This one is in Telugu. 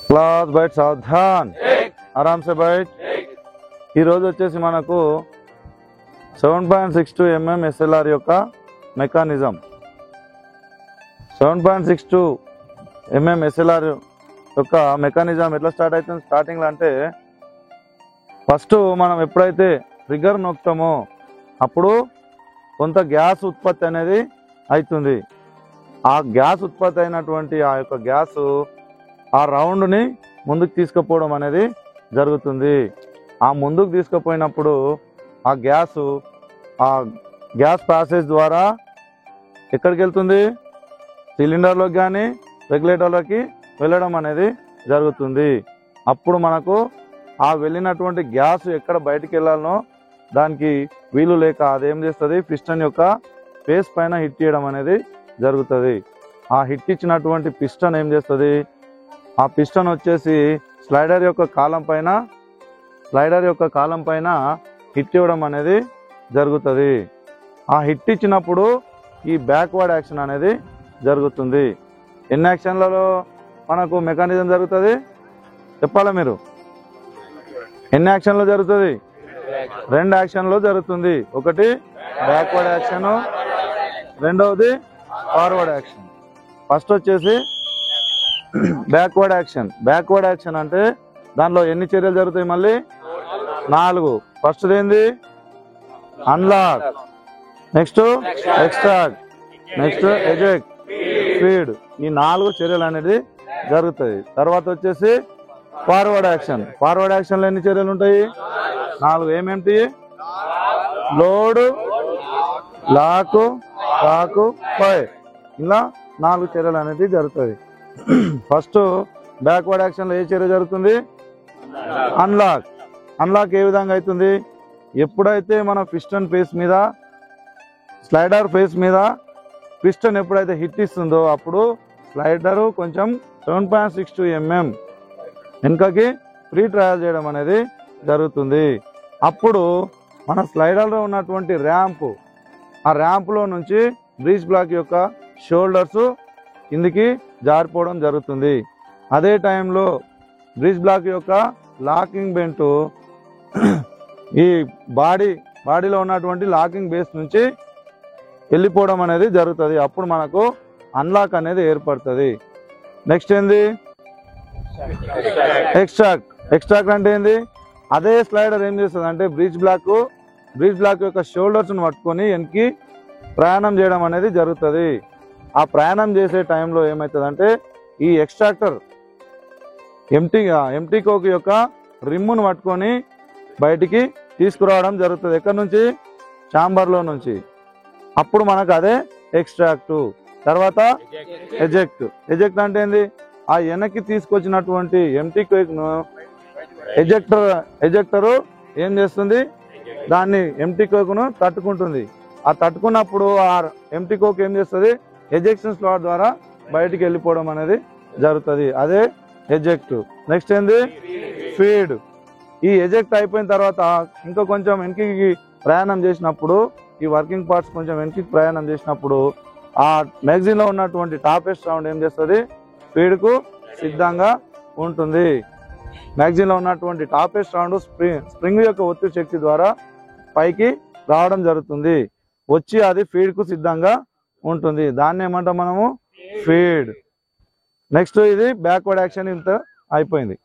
क्लास बैठ सावधान आराम से बैठ ఈ రోజు వచ్చేసి మనకు 7.62 mm SLR యొక్క మెకానిజం 7.62 mm SLR యొక్క మెకానిజం ఎట్లా స్టార్ట్ అవుతుంది స్టార్టింగ్ లో అంటే ఫస్ట్ మనం ఎప్పుడైతే ట్రిగ్గర్ నొక్కుతామో అప్పుడు కొంత గ్యాస్ ఉత్పత్తి అనేది అవుతుంది ఆ గ్యాస్ ఉత్పత్తి అయినటువంటి ఆ యొక్క గ్యాస్ ఆ రౌండ్ ని ముందుకు తీసుకుపోవడం అనేది జరుగుతుంది ఆ ముందుకు తీసుకుపోయినప్పుడు ఆ గ్యాస్ ప్యాసేజ్ ద్వారా ఎక్కడికి వెళ్తుంది సిలిండర్లోకి కానీ రెగ్యులేటర్లోకి వెళ్ళడం అనేది జరుగుతుంది అప్పుడు మనకు ఆ వెళ్ళినటువంటి గ్యాస్ ఎక్కడ బయటికి వెళ్ళాలనో దానికి వీలు లేక అదేం చేస్తుంది పిస్టన్ యొక్క ఫేస్ పైన హిట్ చేయడం అనేది జరుగుతుంది ఆ హిట్ ఇచ్చినటువంటి పిస్టన్ ఏం చేస్తుంది ఆ పిస్టన్ వచ్చేసి స్లైడర్ యొక్క కాలం పైన హిట్ ఇవ్వడం అనేది జరుగుతుంది ఆ హిట్ ఇచ్చినప్పుడు ఈ బ్యాక్వర్డ్ యాక్షన్ అనేది జరుగుతుంది ఎన్ని యాక్షన్లలో మనకు మెకానిజం జరుగుతుంది చెప్పాలా మీరు ఎన్ని యాక్షన్లో జరుగుతుంది 2 యాక్షన్లో జరుగుతుంది ఒకటి బ్యాక్వర్డ్ యాక్షన్ రెండవది ఫార్వర్డ్ యాక్షన్ ఫస్ట్ వచ్చేసి బ్యాక్వర్డ్ యాక్షన్ అంటే దానిలో ఎన్ని చర్యలు జరుగుతాయి మళ్ళీ 4 ఫస్ట్ ఏంది unlock next extract next eject feed ఈ 4 చర్యలు అనేది జరుగుతాయి తర్వాత వచ్చేసి ఫార్వర్డ్ యాక్షన్ లో ఎన్ని చర్యలు ఉంటాయి 4 ఏమేమిటి లోడ్ లాక్ టాక్ ఫైర్ ఇలా 4 చర్యలు అనేది జరుగుతాయి ఫస్ట్ బ్యాక్వర్డ్ యాక్షన్ లో ఏ చర్య జరుగుతుంది అన్లాక్ ఏ విధంగా అవుతుంది ఎప్పుడైతే మన పిస్టన్ ఫేస్ మీద స్లైడర్ ఫేస్ మీద పిస్టన్ ఎప్పుడైతే హిట్ ఇస్తుందో అప్పుడు స్లైడర్ కొంచెం 7.62 mm వెనుకకి ఫ్రీ ట్రయల్ చేయడం అనేది జరుగుతుంది అప్పుడు మన స్లైడర్లో ఉన్నటువంటి ఆ ర్యాంపులో నుంచి బ్రీచ్ బ్లాక్ యొక్క షోల్డర్స్ కిందికి జారిపోవడం జరుగుతుంది అదే టైంలో బ్రీచ్ బ్లాక్ యొక్క లాకింగ్ బెల్ట్ ఈ బాడీలో ఉన్నటువంటి లాకింగ్ బేస్ నుంచి వెళ్ళిపోవడం అనేది జరుగుతుంది అప్పుడు మనకు అన్లాక్ అనేది ఏర్పడుతుంది నెక్స్ట్ ఏంది ఎక్స్ట్రాక్ట్ అంటే ఏంది అదే స్లైడర్ ఏం చేస్తుంది అంటే బ్రీచ్ బ్లాక్ యొక్క షోల్డర్స్ ను పట్టుకొని వెనక్కి ప్రయాణం చేయడం అనేది జరుగుతుంది ఆ ప్రయాణం చేసే టైంలో ఏమవుతుందంటే ఈ ఎక్స్ట్రాక్టర్ ఎంటీ కోక్ యొక్క రిమ్మును పట్టుకొని బయటికి తీసుకురావడం జరుగుతుంది ఎక్కడి నుంచి ఛాంబర్లో నుంచి అప్పుడు మనకు అదే ఎక్స్ట్రాక్ట్ తర్వాత ఎజెక్ట్ అంటే ఏంది ఆ వెనక్కి తీసుకొచ్చినటువంటి ఎంటీ కోక్ ను ఎజెక్టర్ ఏం చేస్తుంది దాన్ని ఎంటీ కోక్ ను తట్టుకుంటుంది ఆ తట్టుకున్నప్పుడు ఆ ఎంటీ కోక్ ఏం చేస్తుంది ఎజెక్షన్ స్లాట్ ద్వారా బయటికి వెళ్ళిపోవడం అనేది జరుగుతుంది అదే ఎజెక్ట్ నెక్స్ట్ ఏంది ఫీడ్ ఈ ఎజెక్ట్ అయిపోయిన తర్వాత ఇంకా కొంచెం వెనక్కి ప్రయాణం చేసినప్పుడు ఈ వర్కింగ్ పార్ట్స్ కొంచెం వెనక్కి ప్రయాణం చేసినప్పుడు ఆ మ్యాగజైన్ లో ఉన్నటువంటి టాపెస్ట్ రౌండ్ ఏం చేస్తుంది ఫీడ్ కు సిద్ధంగా ఉంటుంది మ్యాగజైన్ లో ఉన్నటువంటి టాపెస్ట్ రౌండ్ స్ప్రింగ్ యొక్క ఒత్తిడి శక్తి ద్వారా పైకి రావడం జరుగుతుంది వచ్చి అది ఫీడ్ కు సిద్ధంగా ఉంటుంది దాన్ని ఏమంటాం మనము ఫీడ్ నెక్స్ట్ ఇది బ్యాక్వర్డ్ యాక్షన్ ఇంత అయిపోయింది